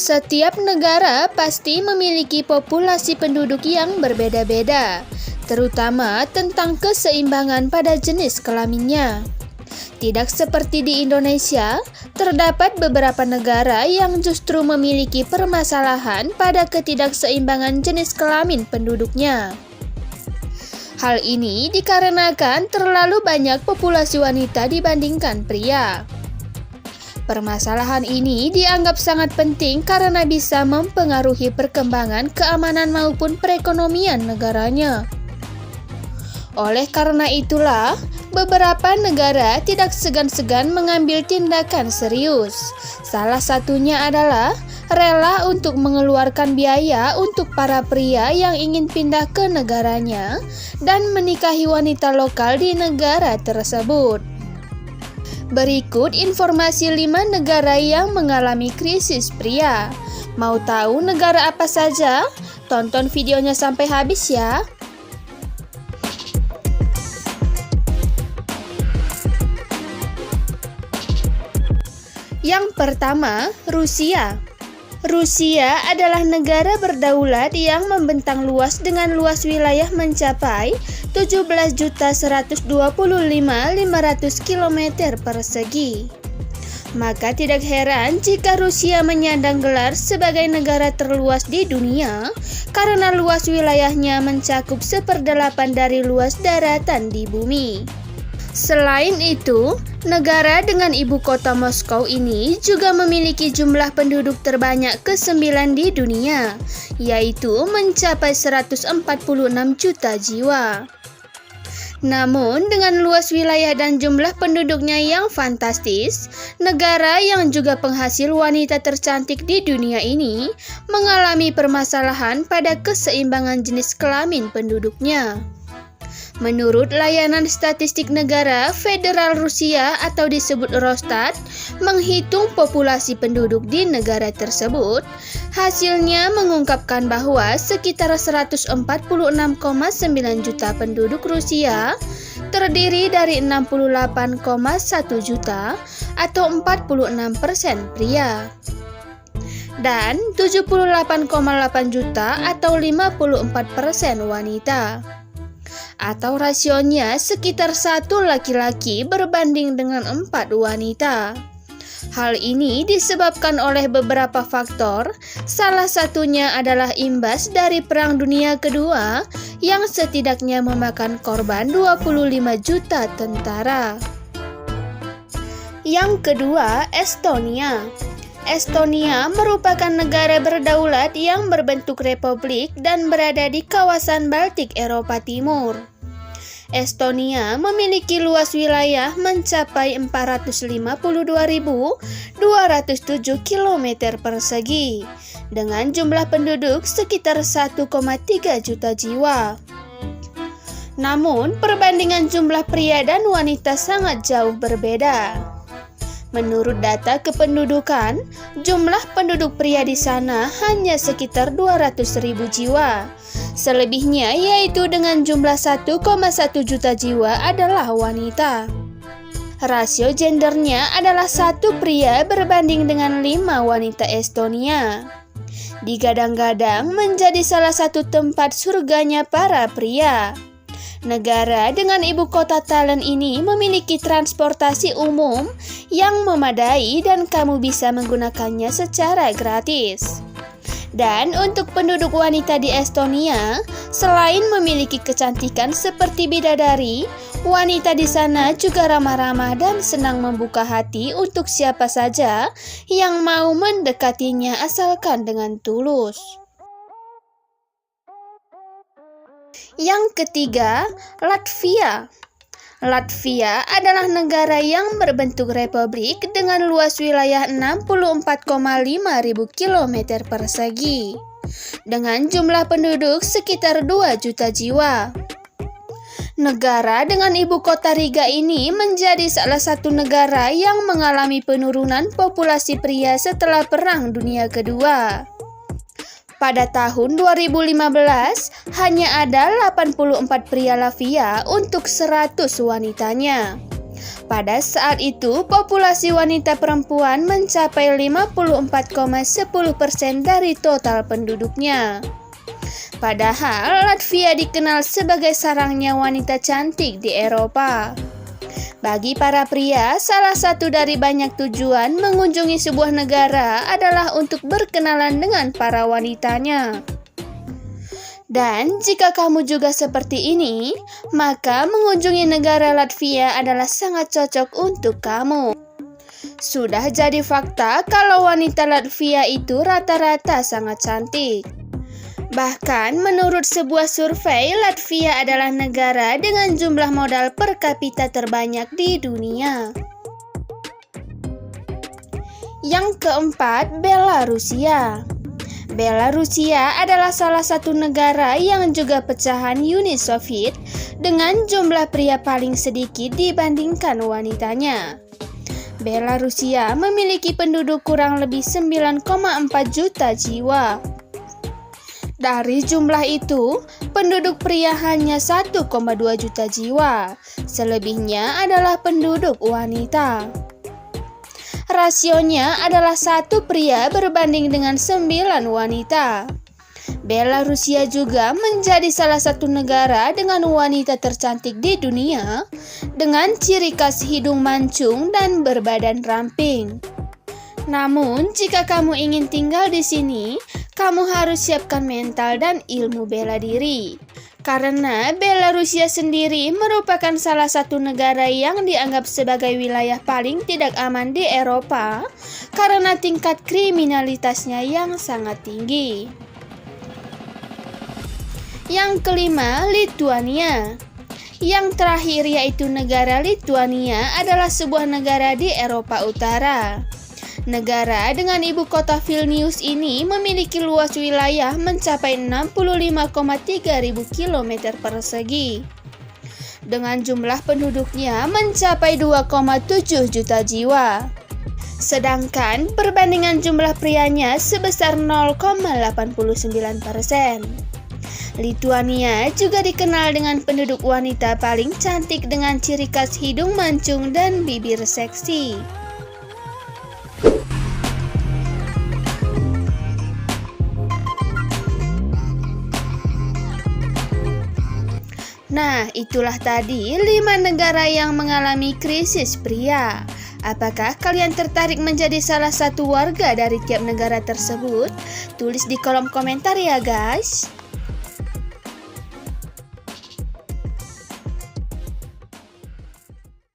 Setiap negara pasti memiliki populasi penduduk yang berbeda-beda, terutama tentang keseimbangan pada jenis kelaminnya. Tidak seperti di Indonesia, terdapat beberapa negara yang justru memiliki permasalahan pada ketidakseimbangan jenis kelamin penduduknya. Hal ini dikarenakan terlalu banyak populasi wanita dibandingkan pria. Permasalahan ini dianggap sangat penting karena bisa mempengaruhi perkembangan keamanan maupun perekonomian negaranya. Oleh karena itulah, beberapa negara tidak segan-segan mengambil tindakan serius. Salah satunya adalah rela untuk mengeluarkan biaya untuk para pria yang ingin pindah ke negaranya dan menikahi wanita lokal di negara tersebut. Berikut informasi 5 negara yang mengalami krisis pria. Mau tahu negara apa saja? Tonton videonya sampai habis ya. Yang pertama, Rusia. Rusia adalah negara berdaulat yang membentang luas dengan luas wilayah mencapai 17.125.500 km persegi. Maka tidak heran jika Rusia menyandang gelar sebagai negara terluas di dunia karena luas wilayahnya mencakup 1/8 dari luas daratan di bumi. Selain itu, negara dengan ibu kota Moskow ini juga memiliki jumlah penduduk terbanyak ke-9 di dunia, yaitu mencapai 146 juta jiwa. Namun, dengan luas wilayah dan jumlah penduduknya yang fantastis, negara yang juga penghasil wanita tercantik di dunia ini mengalami permasalahan pada keseimbangan jenis kelamin penduduknya. Menurut Layanan Statistik Negara Federal Rusia atau disebut Rosstat, menghitung populasi penduduk di negara tersebut, hasilnya mengungkapkan bahwa sekitar 146,9 juta penduduk Rusia terdiri dari 68,1 juta atau 46% pria dan 78,8 juta atau 54% wanita. Atau rasionya sekitar 1 laki-laki berbanding dengan 4 wanita. Hal ini disebabkan oleh beberapa faktor, salah satunya adalah imbas dari Perang Dunia Kedua yang setidaknya memakan korban 25 juta tentara. Yang kedua, Estonia. Estonia merupakan negara berdaulat yang berbentuk republik dan berada di kawasan Baltik Eropa Timur. Estonia memiliki luas wilayah mencapai 452.207 km persegi dengan jumlah penduduk sekitar 1,3 juta jiwa. Namun, perbandingan jumlah pria dan wanita sangat jauh berbeda. Menurut data kependudukan, jumlah penduduk pria di sana hanya sekitar 200.000 jiwa. Selebihnya yaitu dengan jumlah 1,1 juta jiwa adalah wanita. Rasio gendernya adalah 1 pria berbanding dengan 5 wanita Estonia. Digadang-gadang menjadi salah satu tempat surganya para pria. Negara dengan ibu kota Tallinn ini memiliki transportasi umum yang memadai dan kamu bisa menggunakannya secara gratis. Dan untuk penduduk wanita di Estonia, selain memiliki kecantikan seperti bidadari, wanita di sana juga ramah-ramah dan senang membuka hati untuk siapa saja yang mau mendekatinya asalkan dengan tulus. Yang ketiga, Latvia. Latvia adalah negara yang berbentuk republik dengan luas wilayah 64,5 ribu km persegi dengan jumlah penduduk sekitar 2 juta jiwa. Negara dengan ibu kota Riga ini menjadi salah satu negara yang mengalami penurunan populasi pria setelah Perang Dunia Kedua. Pada tahun 2015, hanya ada 84 pria Latvia untuk 100 wanitanya. Pada saat itu, populasi wanita perempuan mencapai 54,10% dari total penduduknya. Padahal Latvia dikenal sebagai sarangnya wanita cantik di Eropa. Bagi para pria, salah satu dari banyak tujuan mengunjungi sebuah negara adalah untuk berkenalan dengan para wanitanya. Dan jika kamu juga seperti ini, maka mengunjungi negara Latvia adalah sangat cocok untuk kamu. Sudah jadi fakta kalau wanita Latvia itu rata-rata sangat cantik. Bahkan menurut sebuah survei, Latvia adalah negara dengan jumlah modal per kapita terbanyak di dunia. Yang keempat, Belarusia. Belarusia adalah salah satu negara yang juga pecahan Uni Soviet dengan jumlah pria paling sedikit dibandingkan wanitanya. Belarusia memiliki penduduk kurang lebih 9,4 juta jiwa. Dari jumlah itu, penduduk pria hanya 1,2 juta jiwa, selebihnya adalah penduduk wanita. Rasionya adalah 1 pria berbanding dengan 9 wanita. Belarusia juga menjadi salah satu negara dengan wanita tercantik di dunia, dengan ciri khas hidung mancung dan berbadan ramping. Namun, jika kamu ingin tinggal di sini, kamu harus siapkan mental dan ilmu bela diri. Karena Belarusia sendiri merupakan salah satu negara yang dianggap sebagai wilayah paling tidak aman di Eropa karena tingkat kriminalitasnya yang sangat tinggi. Yang kelima, Lituania. Yang terakhir yaitu negara Lituania adalah sebuah negara di Eropa Utara. Negara dengan ibu kota Vilnius ini memiliki luas wilayah mencapai 65,3 ribu kilometer persegi. Dengan jumlah penduduknya mencapai 2,7 juta jiwa. Sedangkan perbandingan jumlah prianya sebesar 0,89%. Lituania juga dikenal dengan penduduk wanita paling cantik dengan ciri khas hidung mancung dan bibir seksi. Nah, itulah tadi 5 negara yang mengalami krisis pria. Apakah kalian tertarik menjadi salah satu warga dari tiap negara tersebut? Tulis di kolom komentar ya guys.